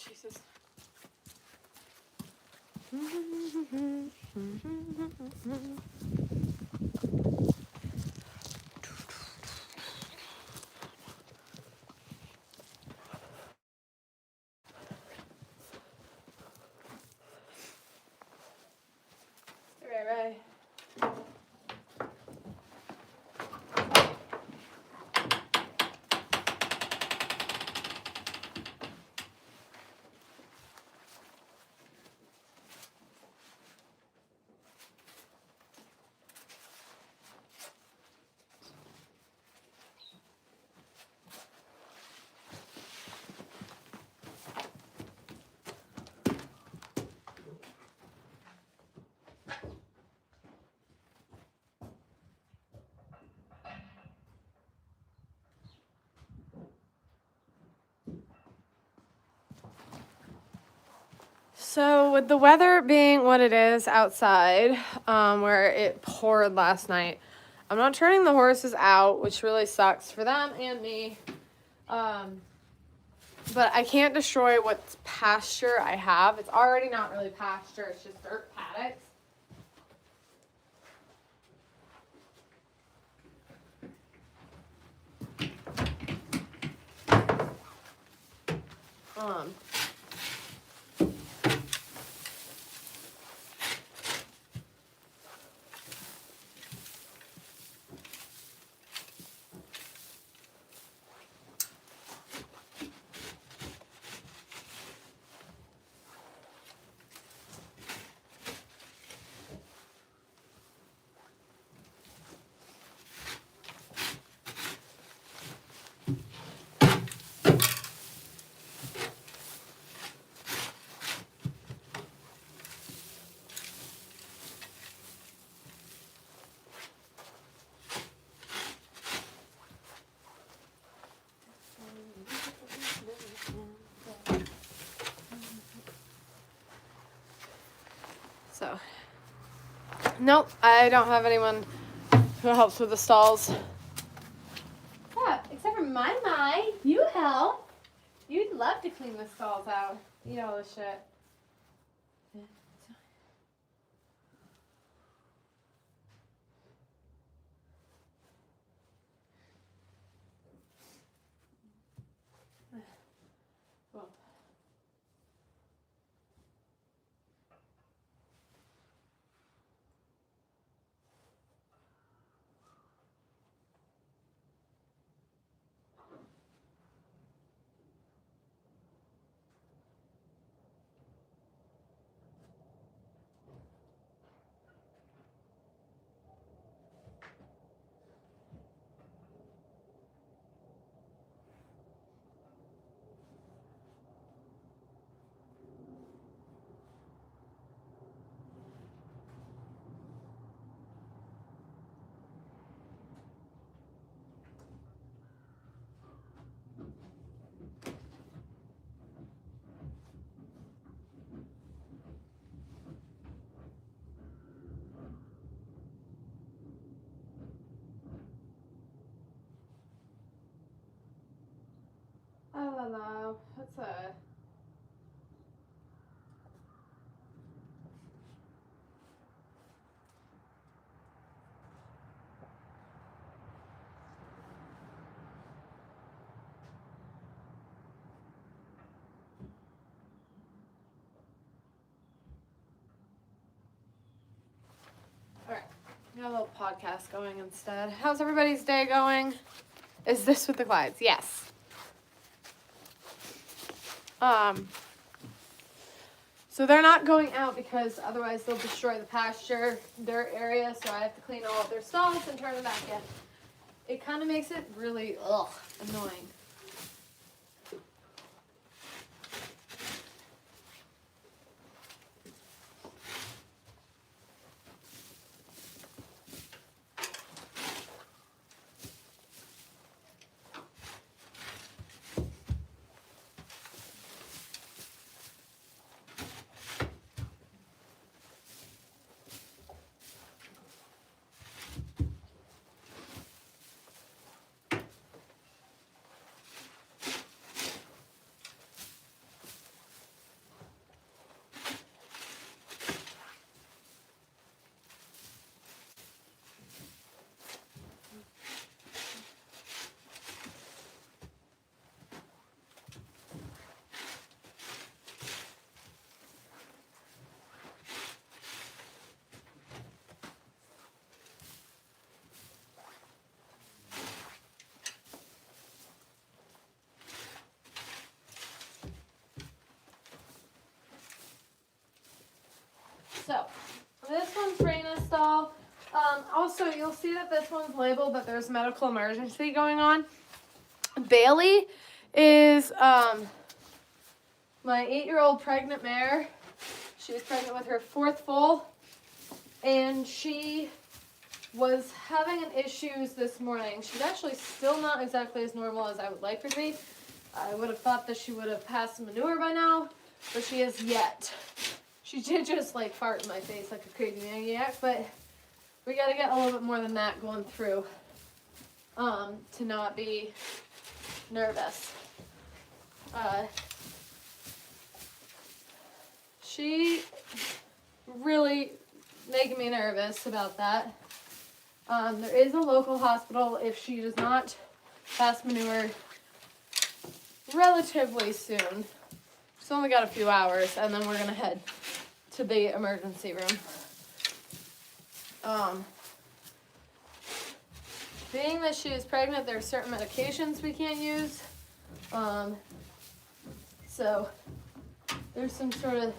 Jesus. Right. So with the weather being what it is outside, where it poured last night, I'm not turning the horses out, which really sucks for them and me. But I can't destroy what pasture I have. It's already not really pasture, it's just dirt paddocks. So, nope, I don't have anyone who helps with the stalls. Yeah, except for my, you help. You'd love to clean the stalls out. Eat all this shit. Well. I don't know. It's a... Alright, got a little podcast going instead. How's everybody's day going? Is this with the Clydes? Yes. So they're not going out because otherwise they'll destroy the pasture dirt area, so I have to clean all of their stalls and turn them back in. It kind of makes it really, annoying. So, this one's Raina's stall. Also, you'll see that this one's labeled that there's medical emergency going on. Bailey is my 8-year-old pregnant mare. She's pregnant with her 4th foal, and she was having issues this morning. She's actually still not exactly as normal as I would like her to be. I would have thought that she would have passed manure by now, but she is yet. She did just like fart in my face like a crazy maniac, but we got to get a little bit more than that going through to not be nervous. She really making me nervous about that. There is a local hospital if she does not pass manure relatively soon. She's only got a few hours, and then we're going to head to the emergency room. Being that she is pregnant, there are certain medications we can't use. So there's some sort of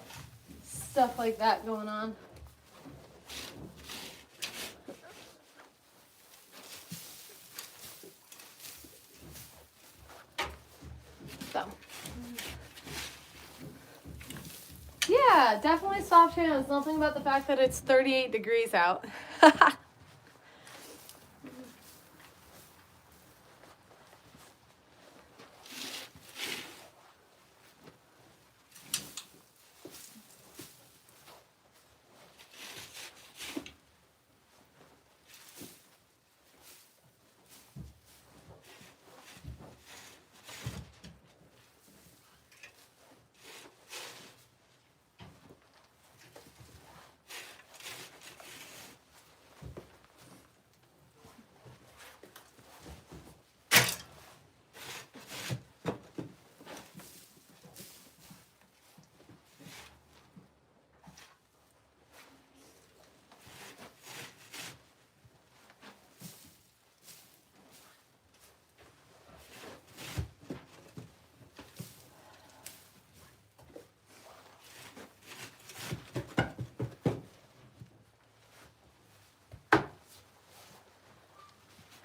stuff like that going on. So, yeah, definitely soft hands. Nothing about the fact that it's 38 degrees out.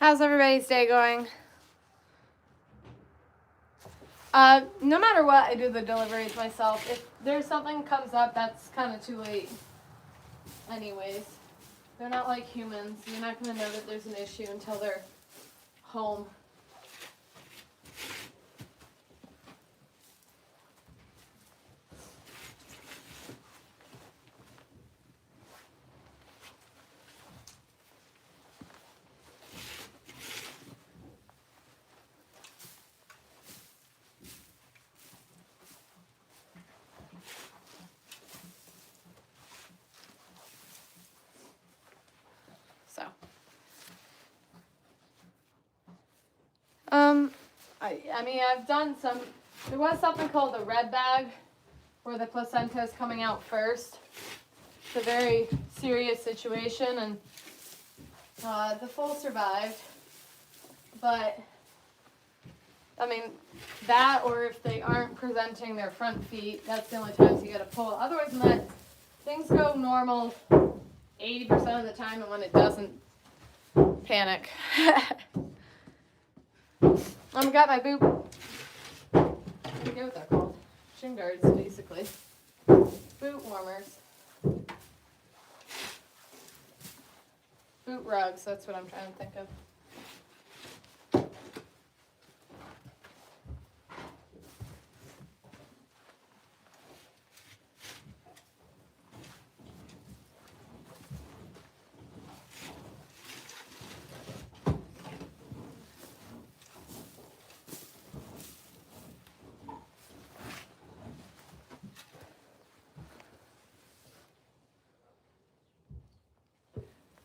How's everybody's day going? No matter what, I do the deliveries myself. If there's something comes up, that's kind of too late. Anyways, they're not like humans. You're not going to know that there's an issue until they're home. So, I mean, I've done some, there was something called the red bag, where the placenta is coming out first. It's a very serious situation, and the foal survived, but, I mean, that, or if they aren't presenting their front feet, that's the only times you gotta pull. Otherwise than that, things go normal 80% of the time, and when it doesn't, panic. I've got my boot. I forget what they're called. Shin guards, basically. Boot warmers. Boot rugs, that's what I'm trying to think of.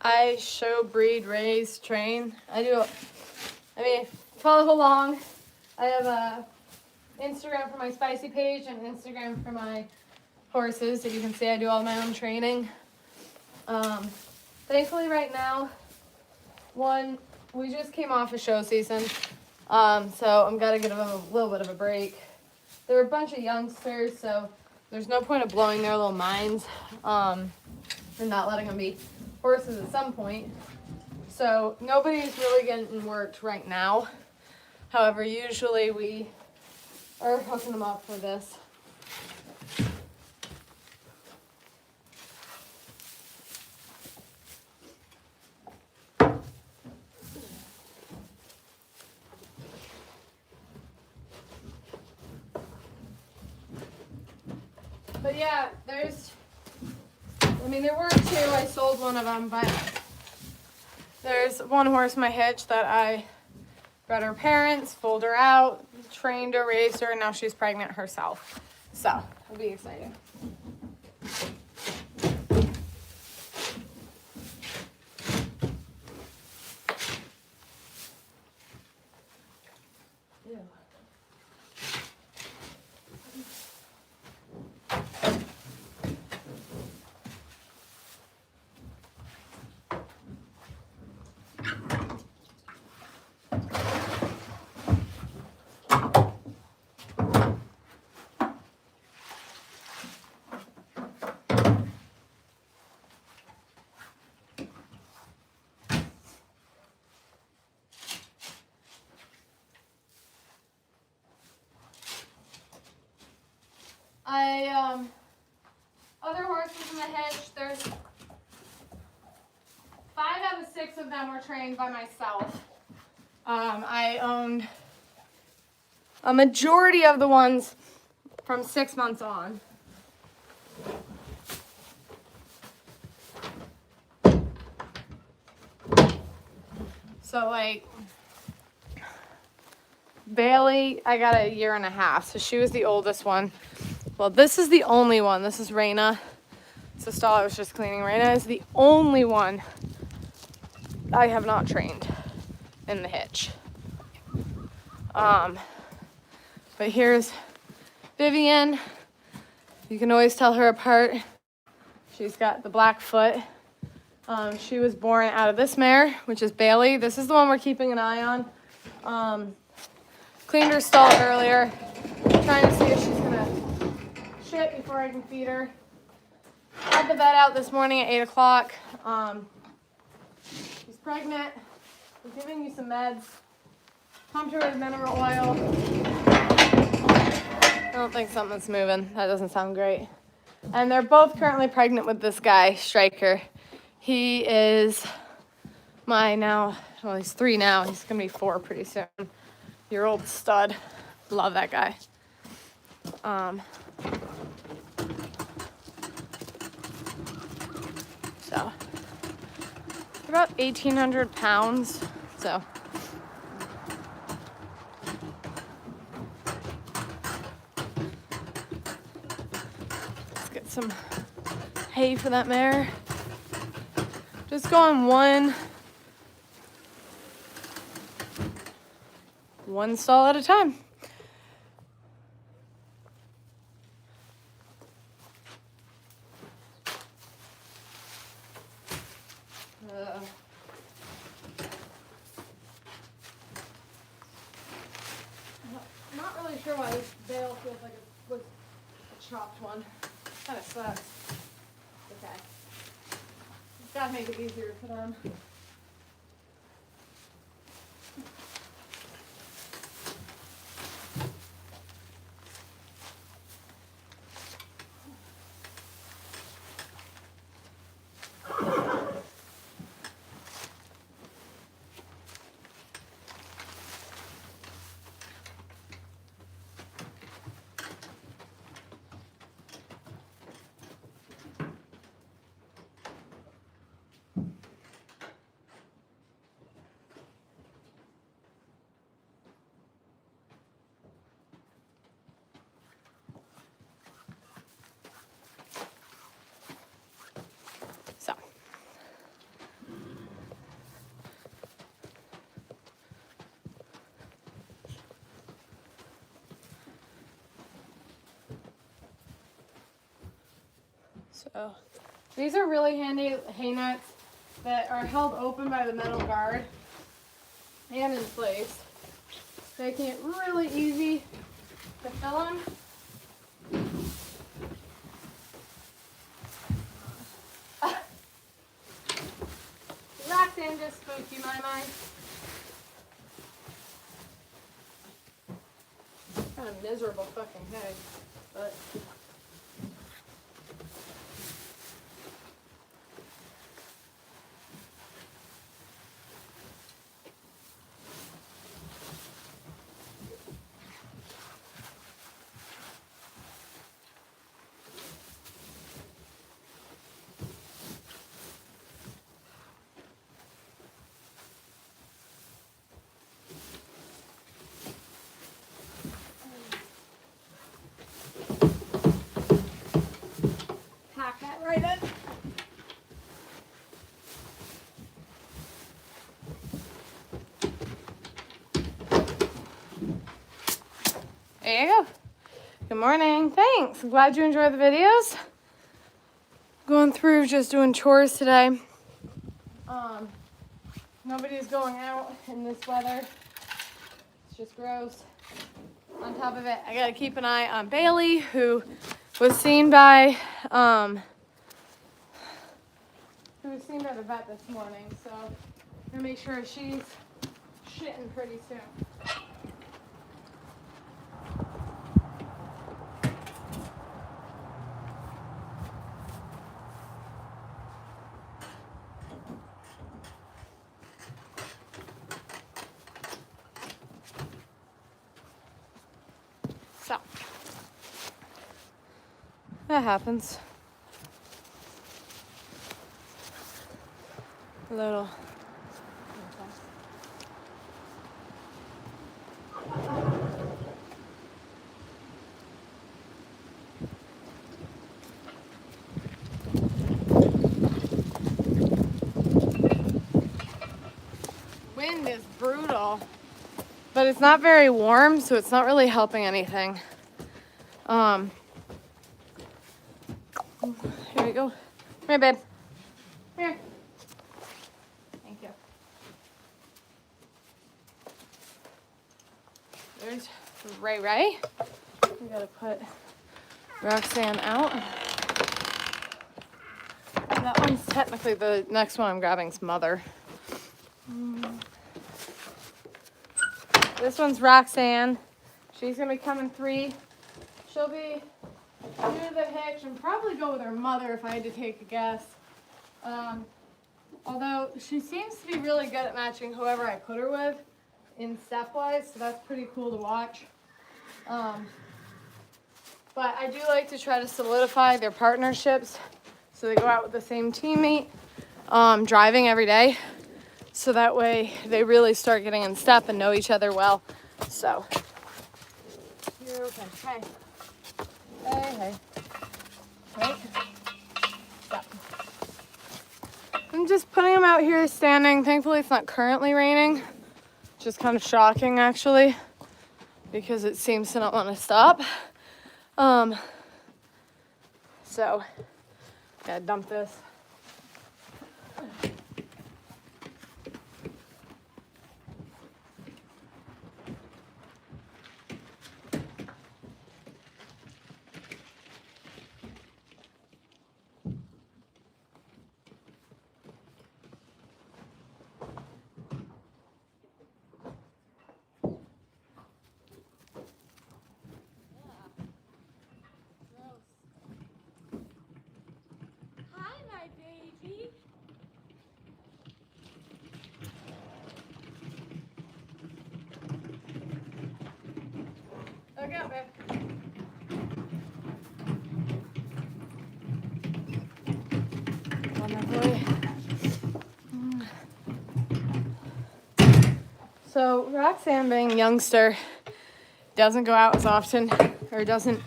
I show, breed, raise, train. Follow along. I have a Instagram for my spicy page and Instagram for my horses. So you can see I do all my own training. Thankfully right now, we just came off of show season. So I'm gotta give them a little bit of a break. There were a bunch of youngsters, so there's no point of blowing their little minds and not letting them be horses at some point. So nobody's really getting worked right now. However, usually we are hooking them up for this. But yeah, there were two. I sold one of them, but there's one horse in my hitch that I bred her parents, foaled her out, trained her, raised her, and now she's pregnant herself. So it'll be exciting. Ew. Other horses in the hitch, there's 5 out of 6 of them were trained by myself. I owned a majority of the ones from 6 months on. So like Bailey, I got a year and a half, so she was the oldest one. Well, this is the only one. This is Raina. It's the stall I was just cleaning. Raina is the only one I have not trained in the hitch. But here's Vivian. You can always tell her apart. She's got the black foot. She was born out of this mare, which is Bailey. This is the one we're keeping an eye on. Cleaned her stall earlier, trying to see if she's gonna shit before I can feed her. Had the vet out this morning at 8 o'clock. She's pregnant. We're giving you some meds. Pumped her with mineral oil. I don't think something's moving. That doesn't sound great. And they're both currently pregnant with this guy, Striker. He is he's 3 now. He's gonna be 4 pretty soon. Your old stud. Love that guy. So about 1,800 pounds. So let's get some hay for that mare. Just going one stall at a time. Not really sure why this bale feels like it was a chopped one. Kind of sucks. Okay. Gotta make it easier for them. So these are really handy hay nets that are held open by the metal guard and in place, making it really easy to fill them. just spooky, my mind. Kind of miserable fucking hay, but. Pack that right in. There you go. Good morning. Thanks. I'm glad you enjoyed the videos. Going through just doing chores today. Nobody's going out in this weather. It's just gross. On top of it, I gotta keep an eye on Bailey, who was seen by the vet this morning. So I'm gonna make sure she's shitting pretty soon. So, that happens. A little. Wind is brutal. But it's not very warm, so it's not really helping anything. Here we go. Come here, babe. Come here. Thank you. There's Ray Ray. We gotta put Roxanne out. That one's technically the next one I'm grabbing's Mother. This one's Roxanne. She's gonna be coming 3. She'll be new to the hitch and probably go with her mother if I had to take a guess. Although she seems to be really good at matching whoever I put her with in stepwise, so that's pretty cool to watch. But I do like to try to solidify their partnerships so they go out with the same teammate, driving every day. So that way they really start getting in step and know each other well. So, you're okay. Hey. Hey. Right? Stop. I'm just putting them out here standing. Thankfully it's not currently raining. Just kind of shocking actually, because it seems to not want to stop. So, gotta dump this. Look out, babe. On that boy. So Roxanne, being a youngster, doesn't go out as often or doesn't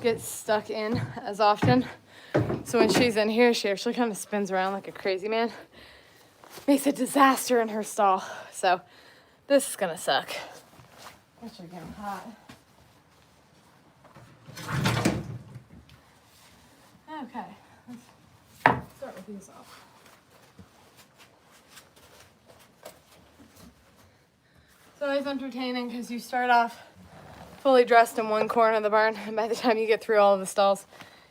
get stuck in as often. So when she's in here, she actually kind of spins around like a crazy man. Makes a disaster in her stall. So this is gonna suck. Actually getting hot. Okay, let's start with these off. It's always entertaining because you start off fully dressed in one corner of the barn, and by the time you get through all of the stalls,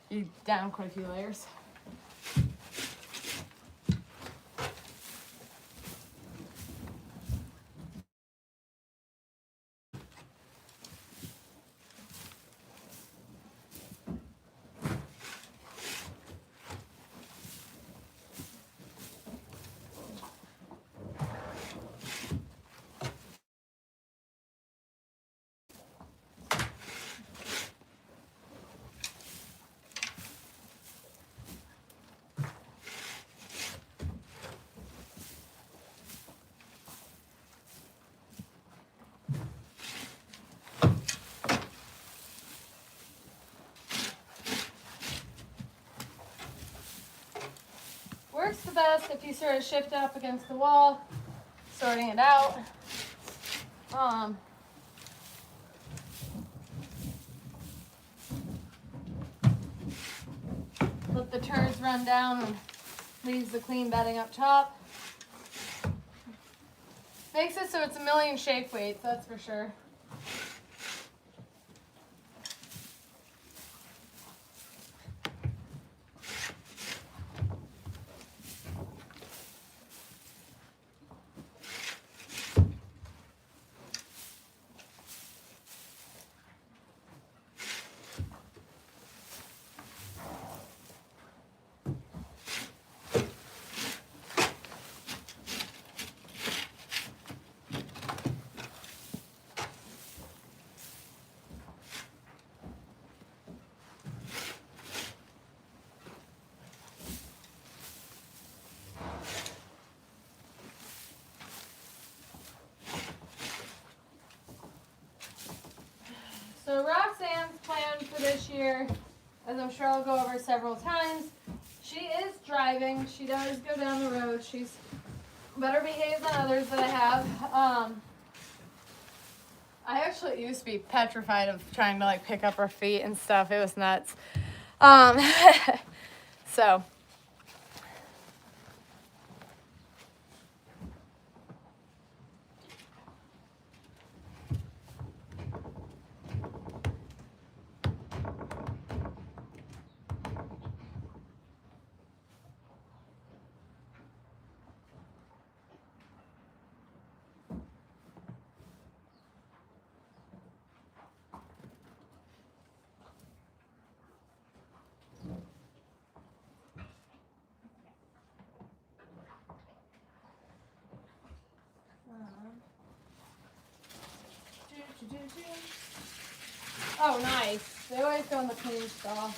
you're down quite a few layers. works the best if you sort of shift it up against the wall, sorting it out. Let the turds run down and leaves the clean bedding up top. Makes it so it's a million shake weights, that's for sure. So Roxanne's plan for this year, as I'm sure I'll go over several times, she is driving. She does go down the road. She's better behaved than others that I have. I actually used to be petrified of trying to like pick up her feet and stuff. It was nuts. So. Oh, nice. They always go in the clean stall.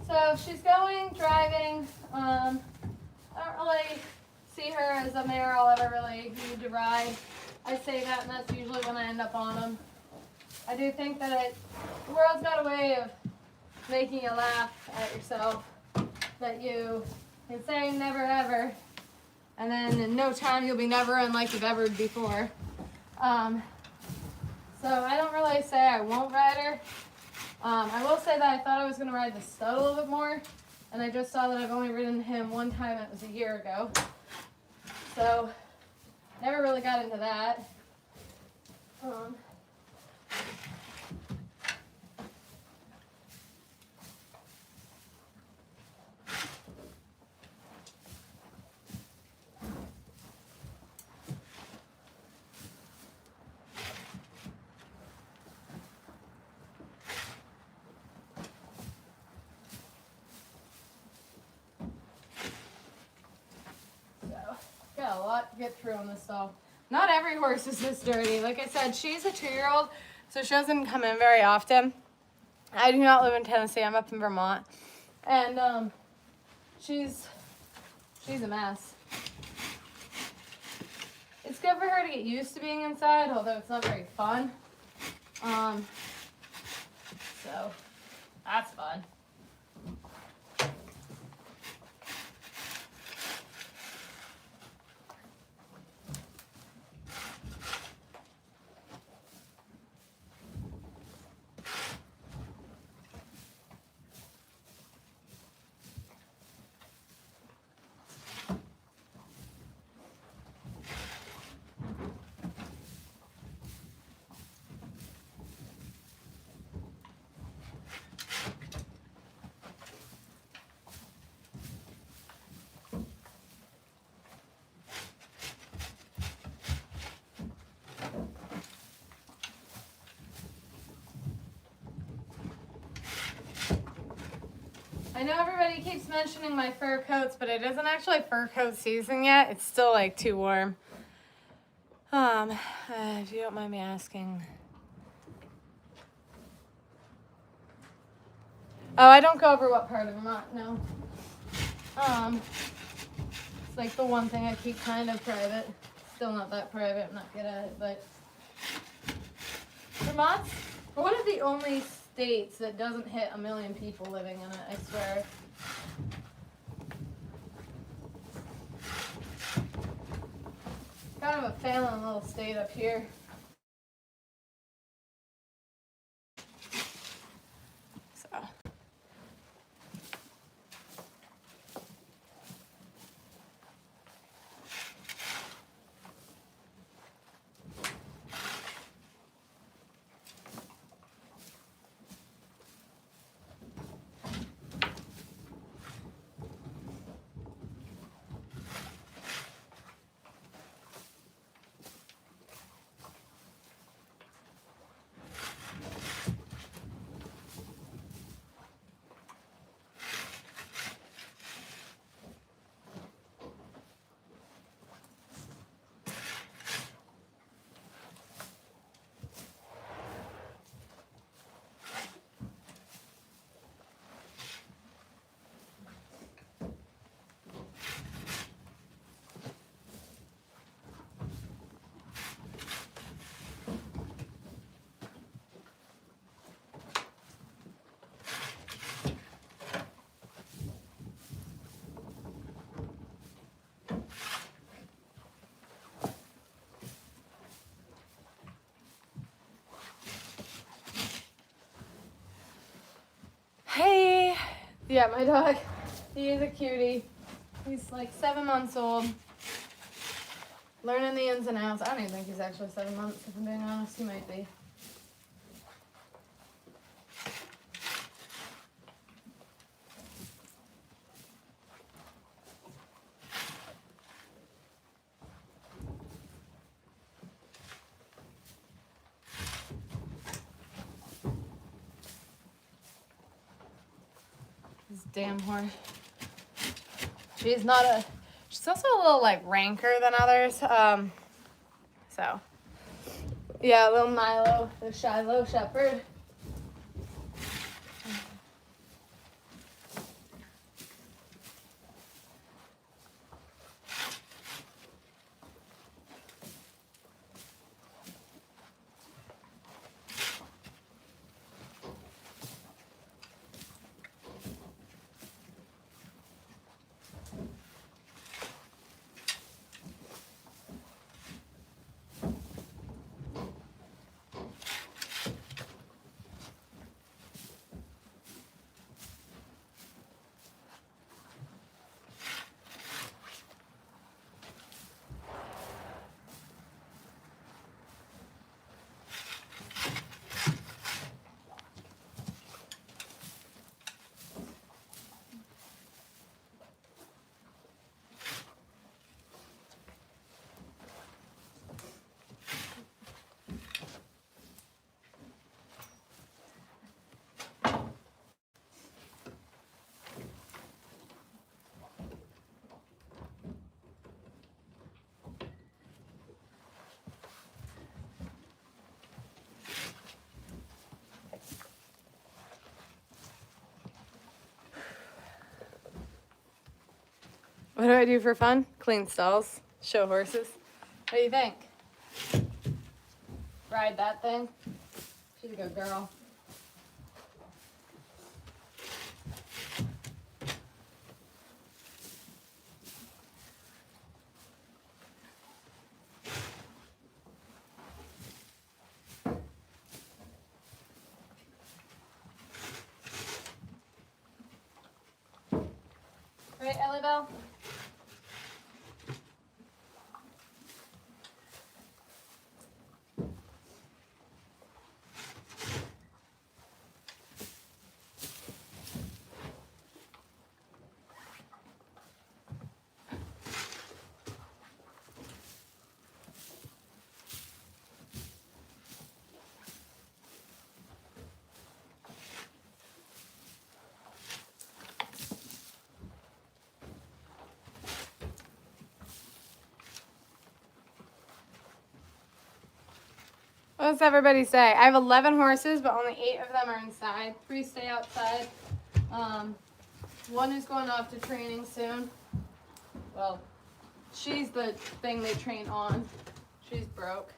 So she's going, driving. I don't really see her as a mare I'll ever really need to ride. I say that, and that's usually when I end up on them. I do think that the world's got a way of making you laugh at yourself, that you can say never ever, and then in no time you'll be never unlike you've ever before. So I don't really say I won't ride her. I will say that I thought I was going to ride the stud a little bit more, and I just saw that I've only ridden him one time. It was a year ago. So, never really got into that. Got a lot to get through on this stall. Not every horse is this dirty. Like I said, she's a 2-year-old, so she doesn't come in very often. I do not live in Tennessee. I'm up in Vermont. And she's a mess. It's good for her to get used to being inside, although it's not very fun. So that's fun. I know everybody keeps mentioning my fur coats, but it isn't actually fur coat season yet. It's still like too warm. If you don't mind me asking. Oh, I don't go over what part of Vermont, no. It's like the one thing I keep kind of private. Still not that private, I'm not good at it, but Vermont's one of the only states that doesn't hit 1 million people living in it, I swear. Kind of a failing little state up here. So. Hey! Yeah, my dog, he is a cutie. He's like 7 months old. Learning the ins and outs. I don't even think he's actually 7 months, if I'm being honest. He might be. This damn horse. She's also a little like ranker than others. So yeah, little Milo, the Shiloh Shepherd. What do I do for fun? Clean stalls, show horses. What do you think? Ride that thing? She's a good girl. Right, Ellie Bell? What's everybody say? I have 11 horses, but only 8 of them are inside. 3 stay outside. One is going off to training soon. Well, she's the thing they train on. She's broke.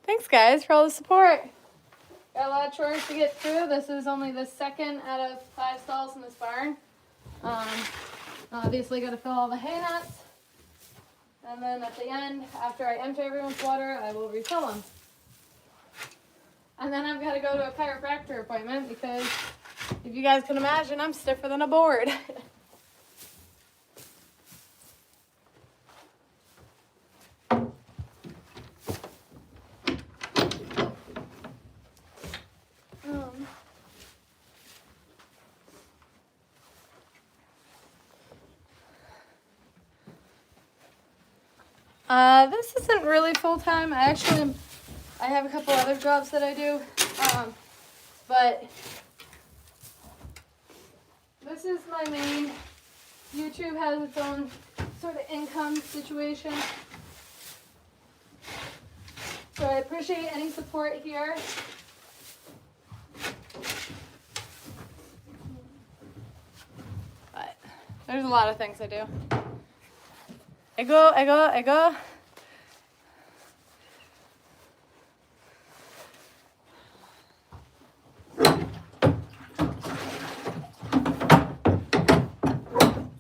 Thanks, guys, for all the support. Got a lot of chores to get through. This is only the second out of 5 stalls in this barn. Obviously, got to fill all the hay nuts. And then at the end, after I empty everyone's water, I will refill them. And then I've got to go to a chiropractor appointment because, if you guys can imagine, I'm stiffer than a board. This isn't really full-time. I have a couple other jobs that I do, but this is my main. YouTube has its own sort of income situation, so I appreciate any support here. But there's a lot of things I do. Ego.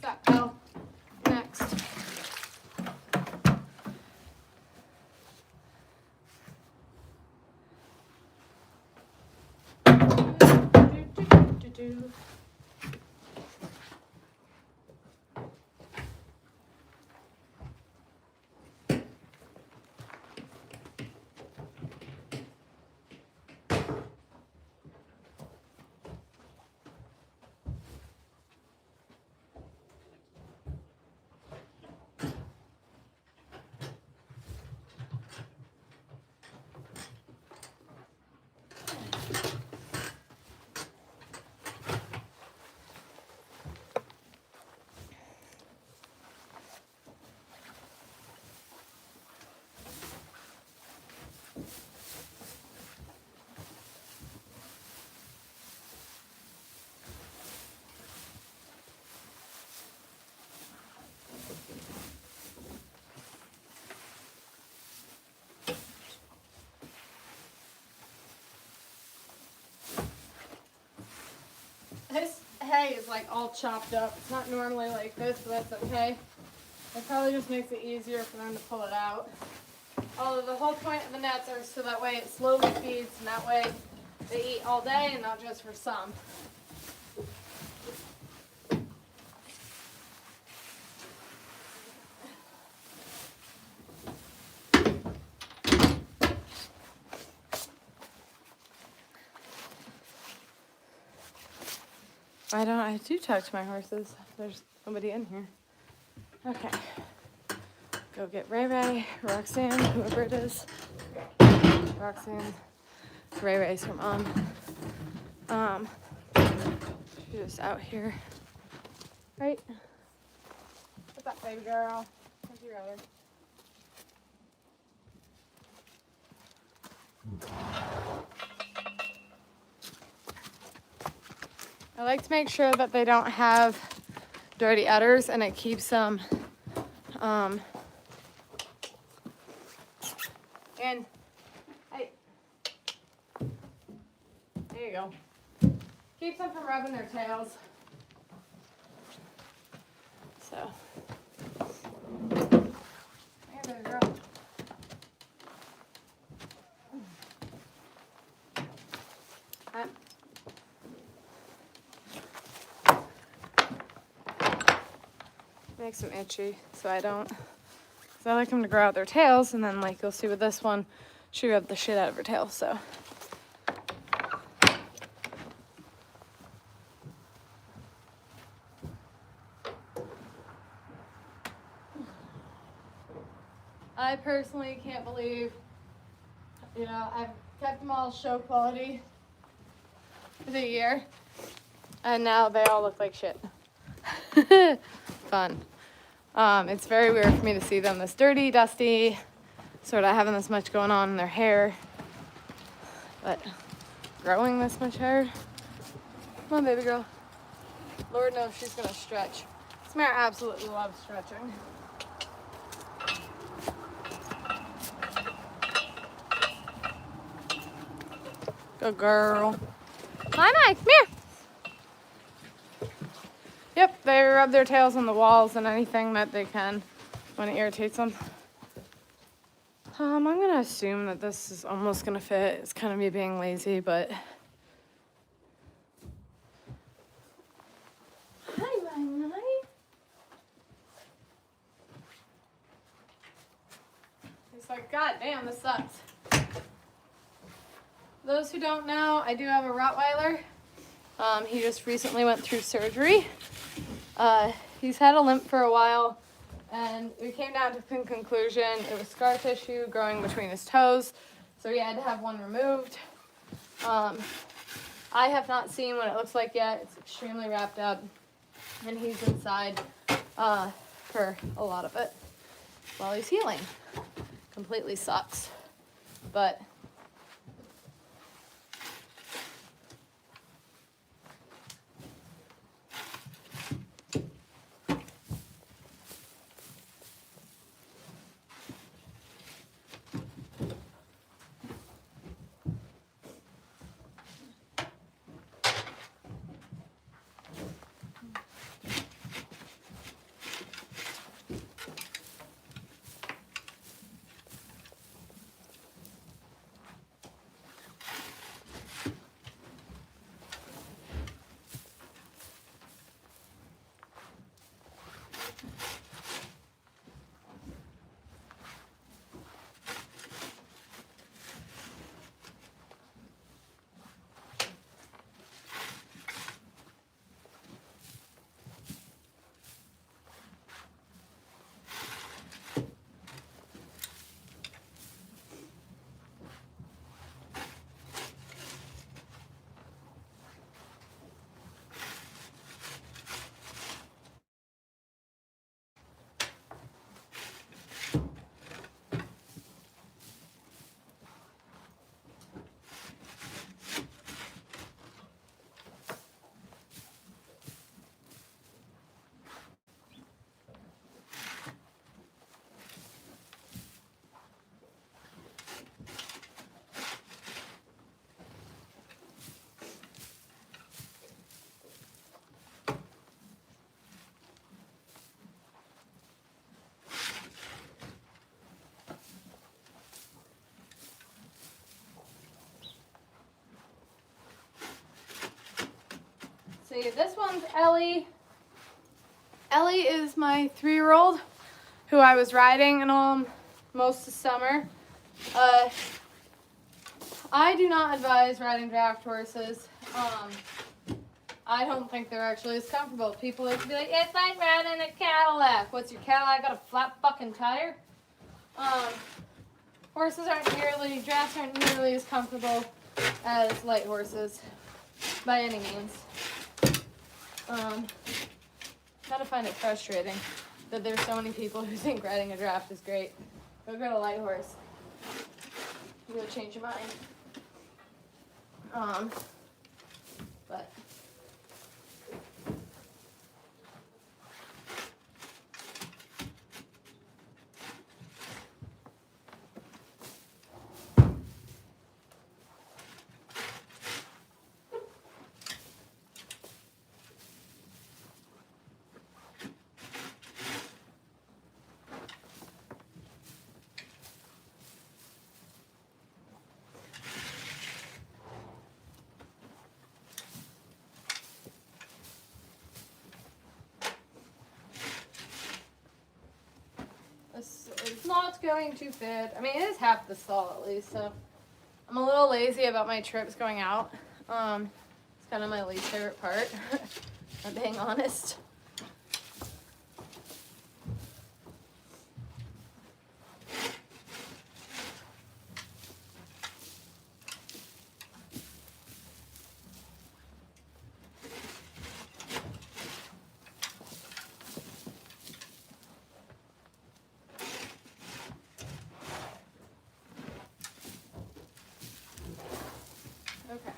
Stop, go. Next. Do. This hay is like all chopped up. It's not normally like this, but that's okay. It probably just makes it easier for them to pull it out. Although the whole point of the nets are so that way it slowly feeds, and that way they eat all day and not just for some. I do talk to my horses. There's nobody in here. Okay. Go get Ray, Roxanne, whoever it is. Roxanne, Ray's her mom. She's just out here. Right? What's up, baby girl? What's your other? I like to make sure that they don't have dirty udders, and it keeps them and hey, there you go. Keeps them from rubbing their tails. So there you go. Makes them itchy, so I don't because I like them to grow out their tails, and then like you'll see with this one, she rubbed the shit out of her tail. So I personally can't believe, you know, I've kept them all show quality for the year, and now they all look like shit. Fun. It's very weird for me to see them this dirty, dusty, sort of having this much going on in their hair, but growing this much hair. Come on, baby girl. Lord knows she's gonna stretch. Samara absolutely loves stretching. Good girl. Hi, Mike, come here. Yep, they rub their tails on the walls and anything that they can when it irritates them. I'm gonna assume that this is almost gonna fit. It's kind of me being lazy, but. Hi, my. He's like, God damn, this sucks. Those who don't know, I do have a Rottweiler. He just recently went through surgery. He's had a limp for a while, and we came down to the conclusion it was scar tissue growing between his toes, so he had to have one removed. I have not seen what it looks like yet. It's extremely wrapped up, and he's inside for a lot of it while he's healing. Completely sucks, but see, this one's Ellie. Ellie is my 3-year-old who I was riding most of summer. I do not advise riding draft horses. I don't think they're actually as comfortable. People like to be like, it's like riding a Cadillac. What's your Cadillac got a flat fucking tire? Drafts aren't nearly as comfortable as light horses by any means. Gotta find it frustrating that there's so many people who think riding a draft is great. Go get a light horse. You'll change your mind. But not going to fit. I mean, it is half the stall at least, so I'm a little lazy about my trips going out. It's kind of my least favorite part, if I'm being honest. Okay.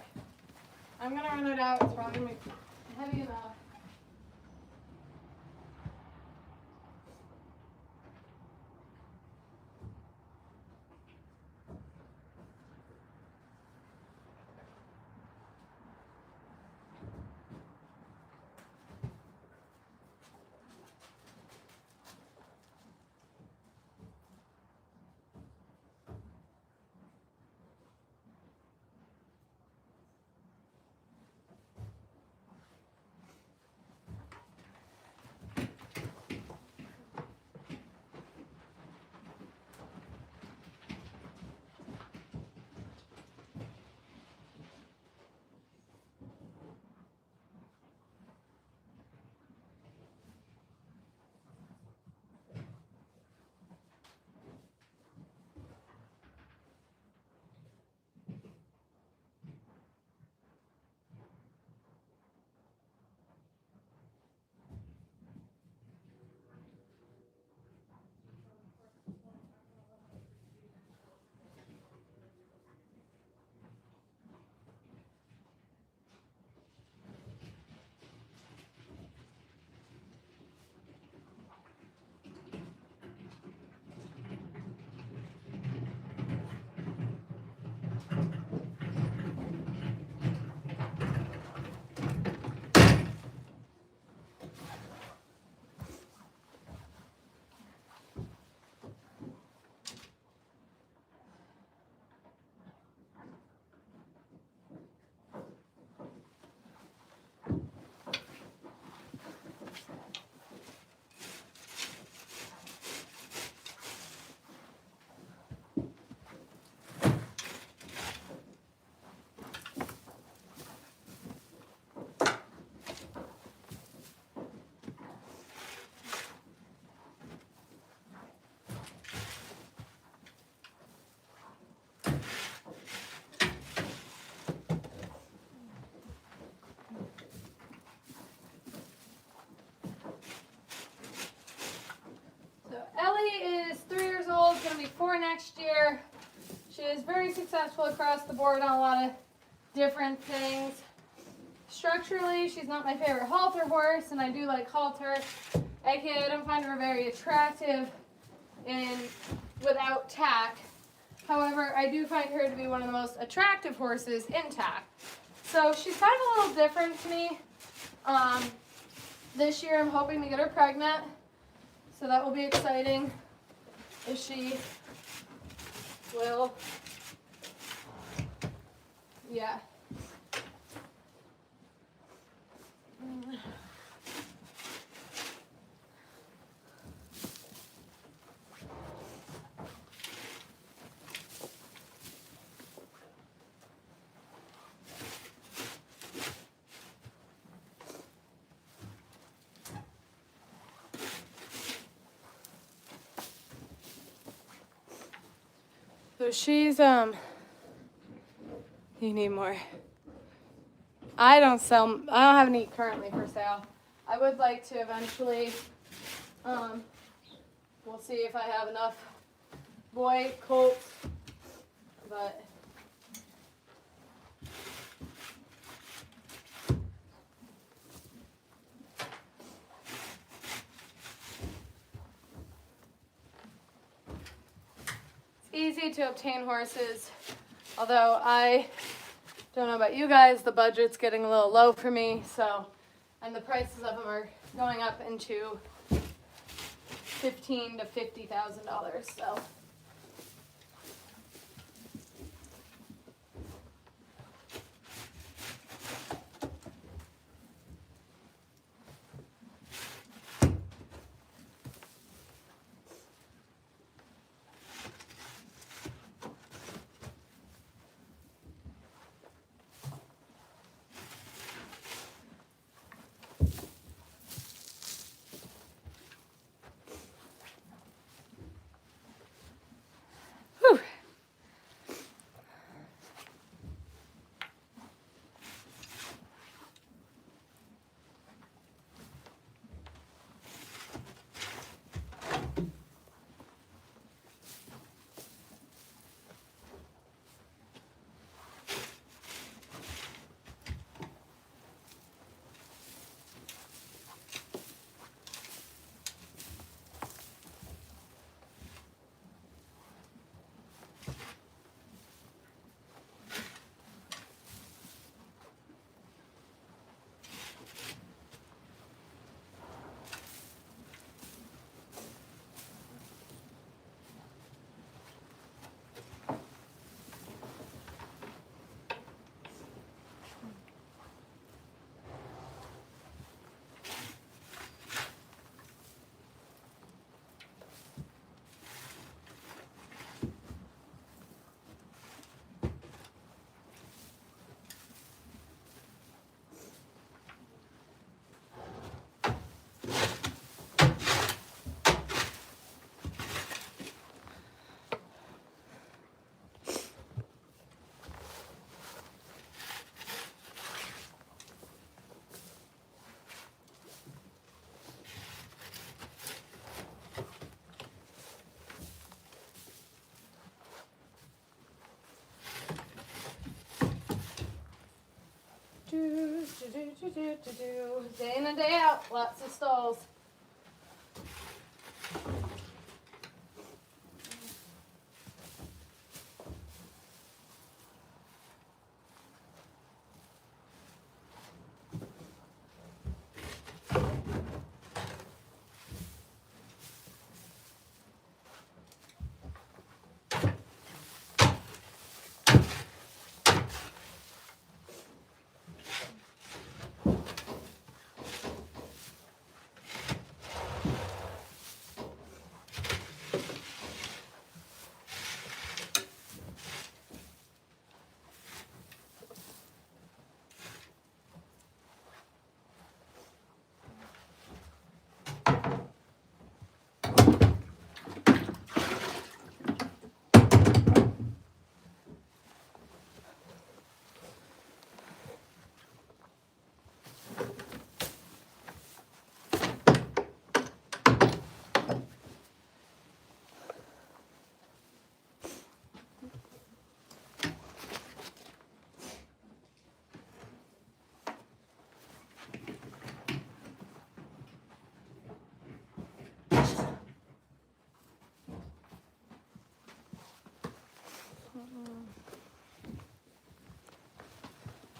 I'm gonna run it out. It's probably gonna be heavy enough. Ellie is 3 years old, going to be 4 next year. She is very successful across the board on a lot of different things. Structurally, she's not my favorite halter horse, and I do like halter. AKA, I don't find her very attractive without tack. However, I do find her to be one of the most attractive horses in tack. So she's kind of a little different to me. This year I'm hoping to get her pregnant. So that will be exciting if she will. Yeah. So she's, you need more. I don't have any currently for sale. I would like to eventually, we'll see if I have enough boy colts, but easy to obtain horses, although I don't know about you guys, the budget's getting a little low for me, so, and the prices of them are going up into $15,000 to $50,000, so. Day in and day out, lots of stalls.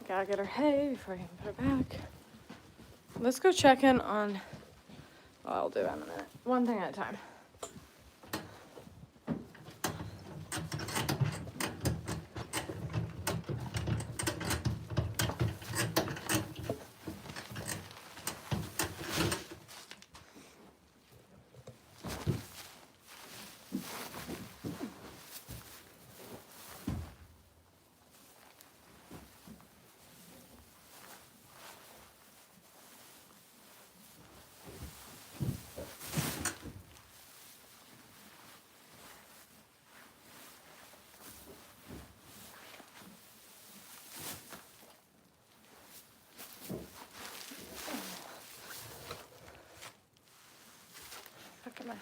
Gotta get her hay before I can put her back. Let's go check in on, well, I'll do it in a minute. One thing at a time. Look at my.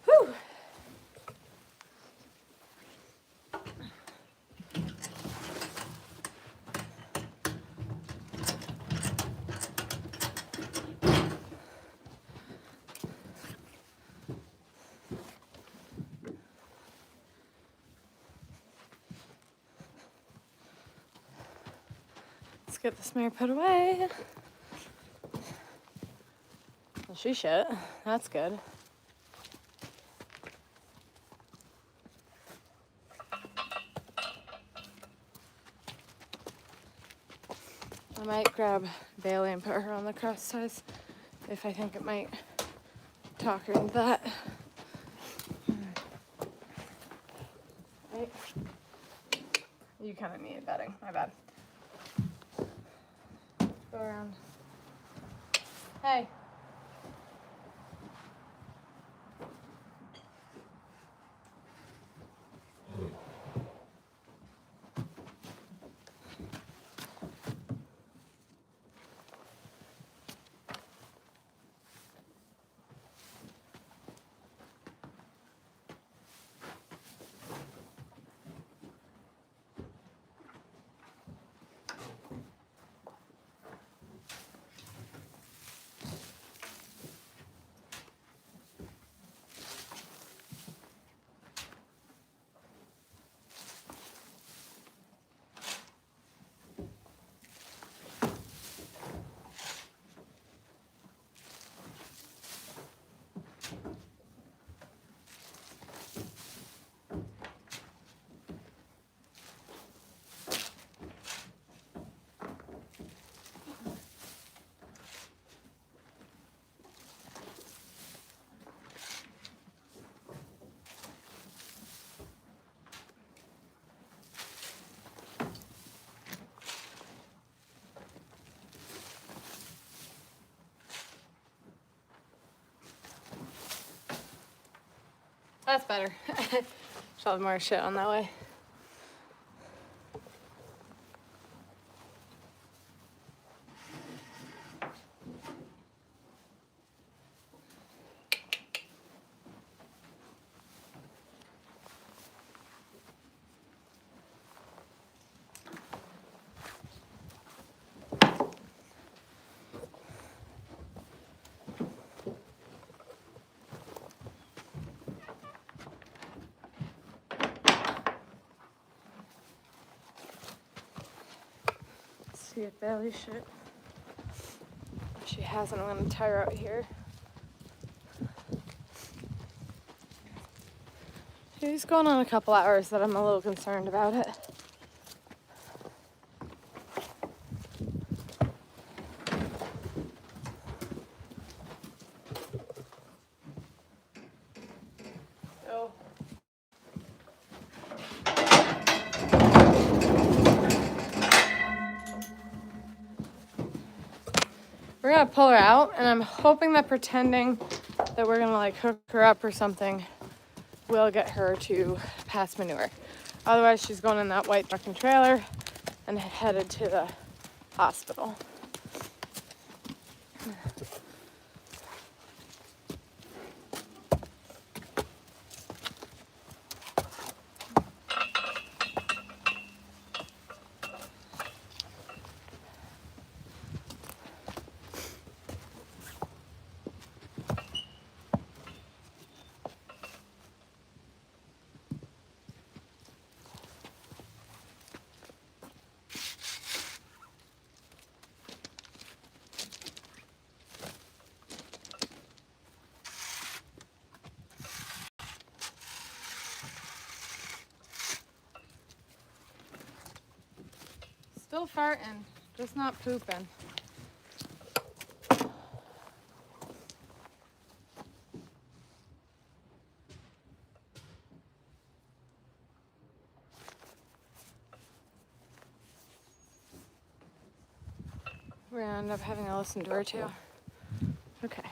Whew. Let's get this mare put away. Well, she shit. That's good. I might grab Bailey and put her on the cross ties if I think it might talk her into that. Right? You kind of needed bedding. My bad. Go around. Hey. That's better. She'll have more shit on that way. See a belly shit. If she hasn't, I'm gonna tie her out here. She's going on a couple hours that I'm a little concerned about it. So we're gonna pull her out, and I'm hoping that pretending that we're gonna like hook her up or something will get her to pass manure. Otherwise, she's going in that white truck and trailer and headed to the hospital. Still farting, just not pooping. We're gonna end up having to listen to her too. Okay.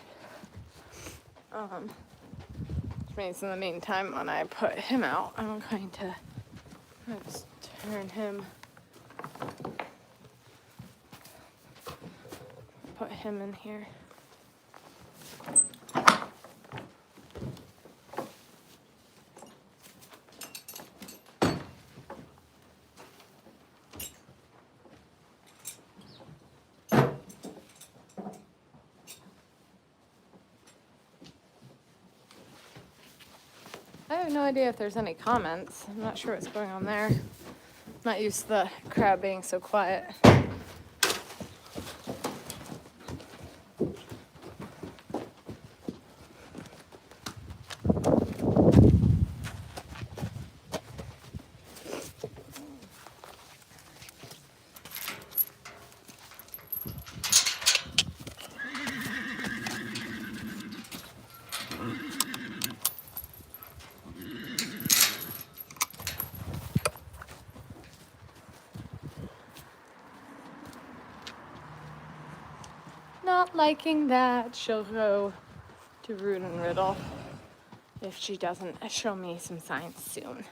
Which means in the meantime, when I put him out, I'm going to just turn him, put him in here. I have no idea if there's any comments. I'm not sure what's going on there. I'm not used to the crowd being so quiet. Not liking that, she'll go to Root and Riddle if she doesn't show me some signs soon.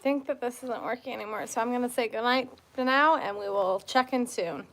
think that this isn't working anymore, so I'm going to say goodnight for now, and we will check in soon.